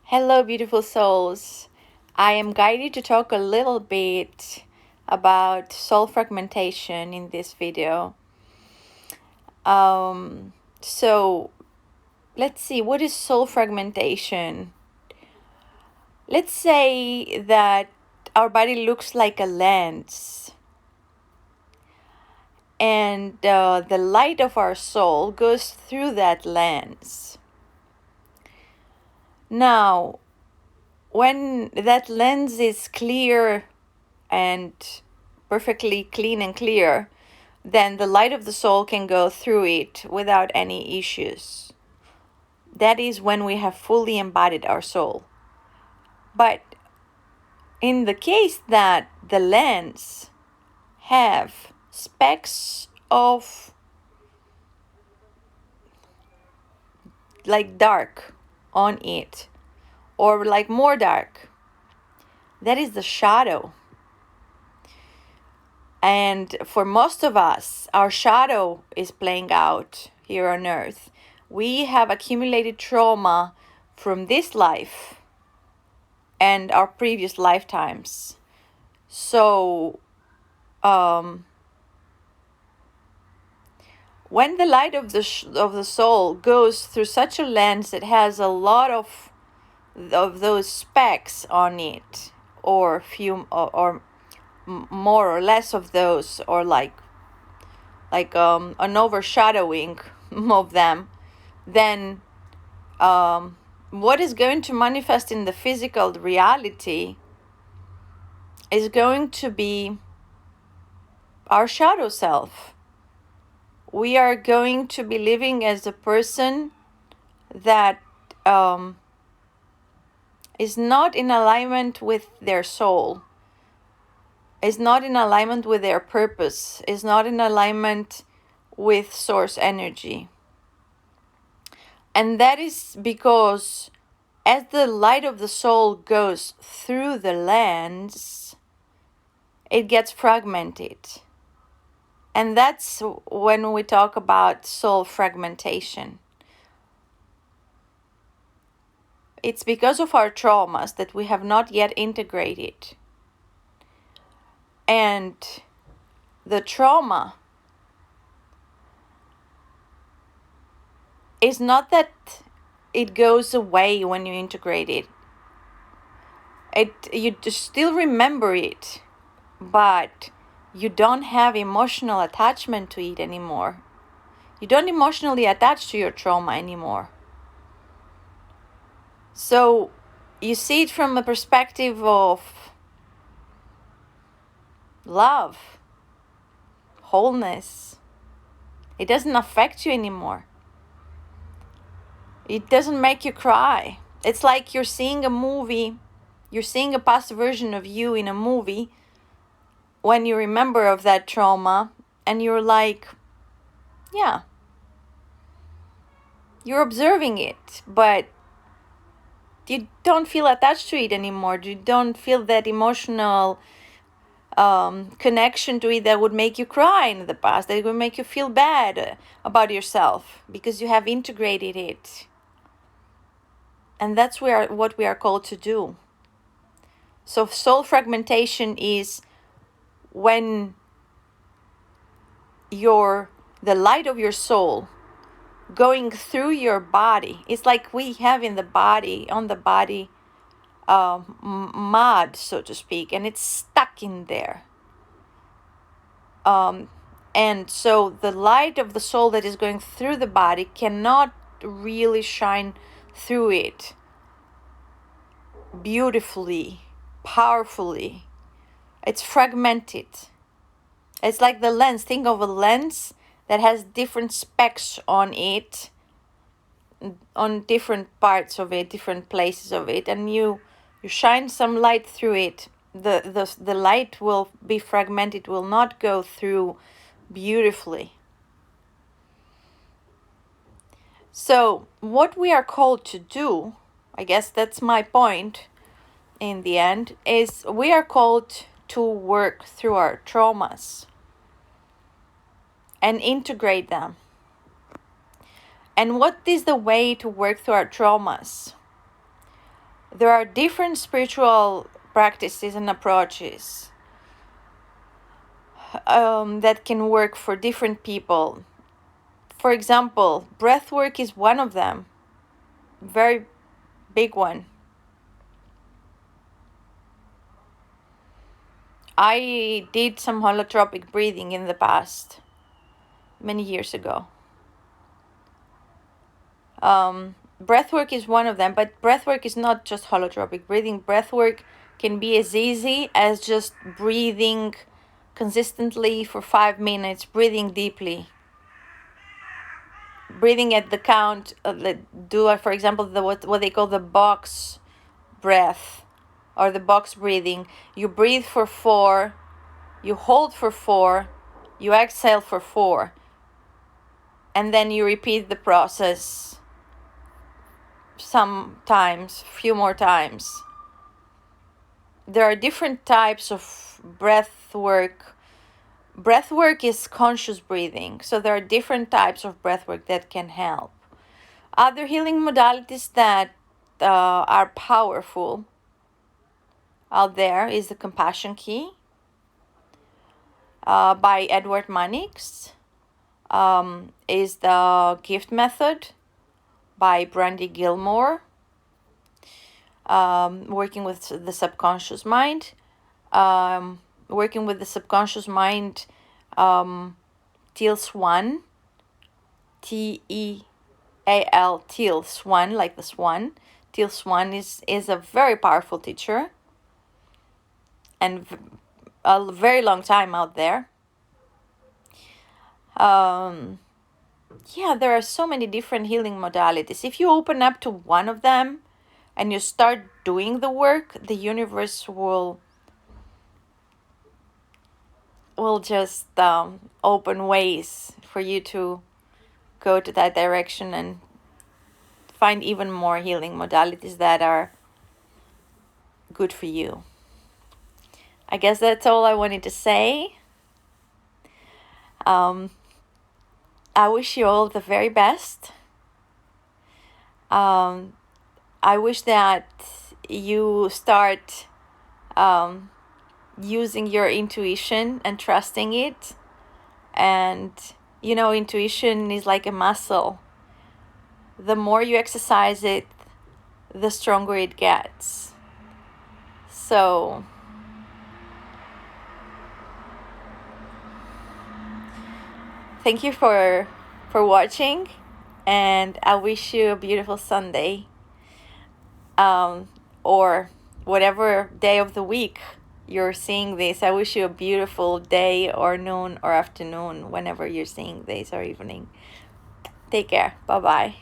Hello, beautiful souls. I am guided to talk a little bit about soul fragmentation in this video. So let's see, what is soul fragmentation? Let's say that our body looks like a lens, and the light of our soul goes through that lens. Now, when that lens is clear and perfectly clean and clear, then the light of the soul can go through it without any issues. That is when we have fully embodied our soul. But in the case that the lens have specks of like dark on it, or like more dark, that is the shadow. And for most of us, our shadow is playing out here on earth. We have accumulated trauma from this life and our previous lifetimes. So, when the light of the soul goes through such a lens that has a lot of those specks on it, or few or more or less of those, or like an overshadowing of them, then what is going to manifest in the physical reality is going to be our shadow self. We are going to be living as a person that is not in alignment with their soul, is not in alignment with their purpose, is not in alignment with source energy. And that is because as the light of the soul goes through the lens, it gets fragmented. And that's when we talk about soul fragmentation. It's because of our traumas that we have not yet integrated. And the trauma is not that it goes away when you integrate it. You still remember it, but you don't have emotional attachment to it anymore. You don't emotionally attach to your trauma anymore. So you see it from a perspective of love, wholeness. It doesn't affect you anymore. It doesn't make you cry. It's like you're seeing a movie, you're seeing a past version of you in a movie when you remember of that trauma, and you're like, yeah, you're observing it, but you don't feel attached to it anymore. You don't feel that emotional connection to it that would make you cry in the past, that would make you feel bad about yourself, because you have integrated it. And that's what we are called to do. So soul fragmentation is when the light of your soul going through your body. It's like we have on the body mud, so to speak, and it's stuck in there. And so the light of the soul that is going through the body cannot really shine through it beautifully, powerfully. It's fragmented. It's like the lens. Think of a lens that has different specks on it, on different parts of it, different places of it, and you shine some light through it. The light will be fragmented, will not go through beautifully. So what we are called to do, I guess that's my point in the end, is we are called to work through our traumas and integrate them. And what is the way to work through our traumas? there are different spiritual practices and approaches that can work for different people. For example, breath work is one of them, very big one. I did some holotropic breathing in the past, many years ago. Breathwork is one of them, but breathwork is not just holotropic breathing. Breathwork can be as easy as just breathing consistently for 5 minutes, breathing deeply, breathing at the count. For example, what they call the box breath or the box breathing. You breathe for 4, you hold for 4, you exhale for 4, and then you repeat the process sometimes, few more times. There are different types of breath work. Breath work is conscious breathing, so there are different types of breath work that can help. Other healing modalities that are powerful out there is the Compassion Key by Edward Mannix, is the Gift Method by Brandy Gilmore, working with the subconscious mind. Working with the subconscious mind, Teal Swan, Teal, Teal Swan, like the swan. Teal Swan is a very powerful teacher and a very long time out there. Yeah, there are so many different healing modalities. If you open up to one of them and you start doing the work, the universe will just open ways for you to go to that direction and find even more healing modalities that are good for you. I guess that's all I wanted to say. I wish you all the very best. I wish that you start using your intuition and trusting it. And, intuition is like a muscle. The more you exercise it, the stronger it gets. So, thank you for watching, and I wish you a beautiful Sunday, or whatever day of the week you're seeing this. I wish you a beautiful day or noon or afternoon whenever you're seeing this, or evening. Take care. Bye-bye.